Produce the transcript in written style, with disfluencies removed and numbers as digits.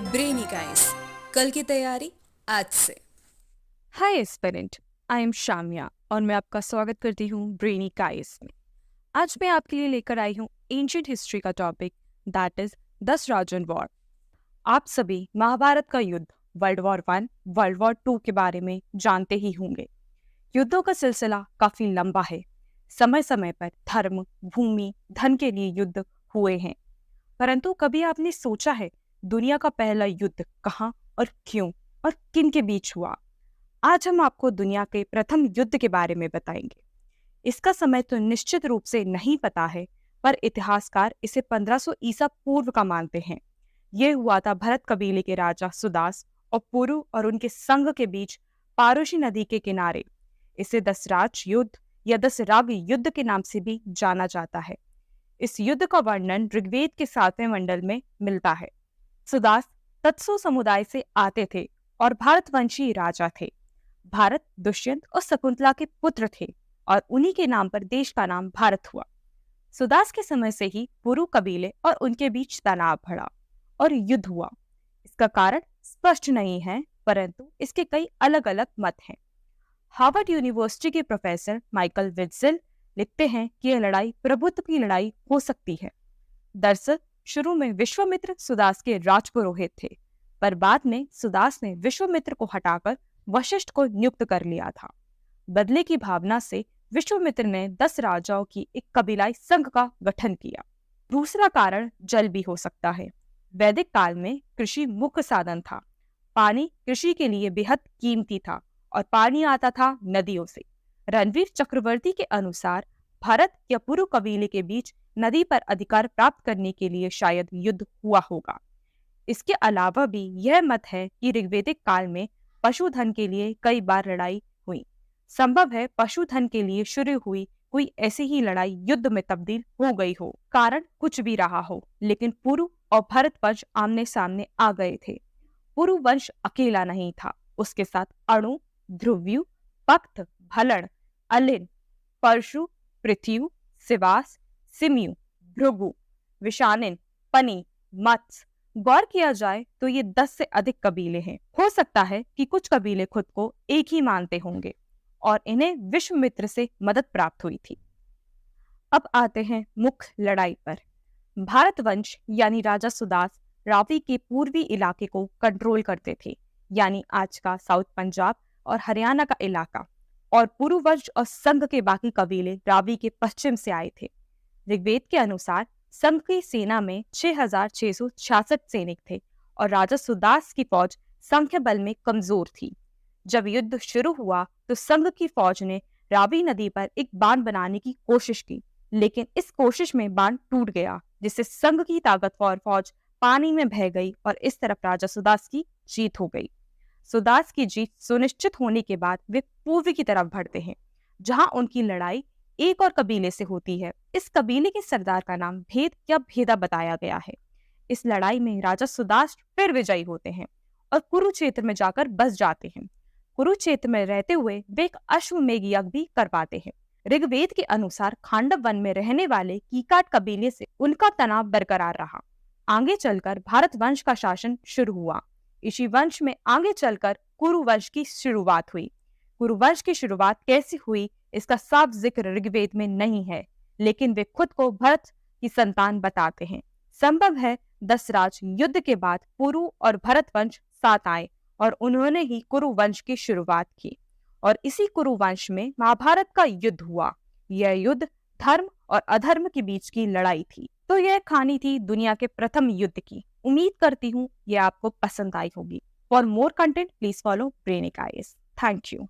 Brainy guys, कल की तैयारी आज से। हाय एस्पिरेंट, आई एम शामिया और मैं आपका स्वागत करती हूँ ब्रेनी काइस में। आज मैं आपके लिए लेकर आई हूँ एंशिएंट हिस्ट्री का टॉपिक, दैट इज दशराजन वॉर। आप सभी महाभारत का युद्ध वर्ल्ड वॉर 1, वर्ल्ड वॉर 2 के बारे में जानते ही होंगे। युद्धों का सिलसिला काफी लंबा है। समय समय पर धर्म, भूमि, धन के लिए युद्ध हुए हैं। परंतु कभी आपने सोचा है दुनिया का पहला युद्ध कहाँ और क्यों और किन के बीच हुआ? आज हम आपको दुनिया के प्रथम युद्ध के बारे में बताएंगे। इसका समय तो निश्चित रूप से नहीं पता है, पर इतिहासकार इसे 1500 ईसा पूर्व का मानते हैं। यह हुआ था भरत कबीले के राजा सुदास और पुरु और उनके संघ के बीच पारुषी नदी के किनारे। इसे दशराज युद्ध या दशराग युद्ध के नाम से भी जाना जाता है। इस युद्ध का वर्णन ऋग्वेद के 7वें मंडल में मिलता है। सुदास तत्सु समुदाय से आते थे और भारतवंशी राजा थे। भारत दुष्यंत और शकुंतला के पुत्र थे और उन्हीं के नाम पर देश का नाम भारत हुआ। सुदास के समय से ही पुरु कबीले और उनके बीच तनाव बढ़ा और युद्ध हुआ। इसका कारण स्पष्ट नहीं है, परंतु इसके कई अलग अलग मत हैं। हार्वर्ड यूनिवर्सिटी के प्रोफेसर माइकल विट्जेल लिखते हैं कि यह लड़ाई प्रभुत्व की लड़ाई हो सकती है। दरअसल शुरू में विश्वामित्र सुदास के राजपुरोहित थे, पर बाद में सुदास ने विश्वामित्र को हटाकर वशिष्ठ को नियुक्त कर लिया था। बदले की भावना से विश्वामित्र ने 10 राजाओं की एक कबीलाई संघ का गठन किया। दूसरा कारण जल भी हो सकता है। वैदिक काल में कृषि मुख्य साधन था। पानी कृषि के लिए बेहद कीमती था और पानी आता था नदियों से। रणवीर चक्रवर्ती के अनुसार भारत या पुरु कबीले के बीच नदी पर अधिकार प्राप्त करने के लिए शायद युद्ध हुआ होगा। इसके अलावा भी यह मत है कि ऋग्वैदिक काल में पशुधन के लिए कई बार लड़ाई हुई। संभव है पशुधन के लिए शुरू हुई कोई ऐसी ही लड़ाई युद्ध में तब्दील हो गई हो। कारण कुछ भी रहा हो, लेकिन पुरु और भरत वंश आमने सामने आ गए थे। पुरु वंश अकेला नहीं था, उसके साथ अणु, ध्रुव्यु, पक्त, भलड़, अलिन, परशु, पृथ्यु, सिवास, सिम्यु, भृगु, विशानिन, पनी, मत्स्य। गौर किया जाए तो ये 10 से अधिक कबीले हैं। हो सकता है कि कुछ कबीले खुद को एक ही मानते होंगे और इन्हें विश्वामित्र से मदद प्राप्त हुई थी। अब आते हैं मुख्य लड़ाई पर। भारत वंश यानी राजा सुदास रावी के पूर्वी इलाके को कंट्रोल करते थे, यानी आज का साउथ पंजाब और हरियाणा का इलाका, और पुरु वंश और संघ के बाकी कबीले रावी के पश्चिम से आए थे। ऋग्वेद के अनुसार संघ की सेना में 6666 सैनिक थे और राजा सुदास की फौज संख्या बल में कमजोर थी। जब युद्ध शुरू हुआ तो संघ की फौज ने रावी नदी पर एक बांध बनाने की कोशिश की, लेकिन इस कोशिश में बांध टूट गया, जिससे संघ की ताकतवर फौज पानी में बह गई और इस तरफ राजा सुदास की जीत हो गई। सुदास की जीत सुनिश्चित होने के बाद वे पूर्व की तरफ बढ़ते हैं, जहां उनकी लड़ाई एक और कबीले से होती है। इस कबीले के सरदार का नाम भेद या भेदा बताया गया है। इस लड़ाई में राजा सुदास फिर विजयी होते हैं और कुरुक्षेत्र में जाकर बस जाते हैं। कुरुक्षेत्र में रहते हुए वे एक अश्वमेध यज्ञ भी कर पाते हैं। ऋग्वेद के अनुसार खांडव वन में रहने वाले कीकाट कबीले से उनका तनाव बरकरार रहा। आगे चलकर भारत वंश का शासन शुरू हुआ। इसी वंश में आगे चलकर कुरु वंश की शुरुआत हुई। कुरु वंश की शुरुआत कैसे हुई इसका साफ जिक्र ऋग्वेद में नहीं है, लेकिन वे खुद को भरत की संतान बताते हैं। संभव है दशराज युद्ध के बाद पुरु और भरत वंश साथ आए और उन्होंने ही कुरु वंश की शुरुआत की, और इसी कुरु वंश में महाभारत का युद्ध हुआ। यह युद्ध धर्म और अधर्म के बीच की लड़ाई थी। तो यह कहानी थी दुनिया के प्रथम युद्ध की। उम्मीद करती हूँ यह आपको पसंद आई होगी। For more content please follow Brainik IAS. Thank you.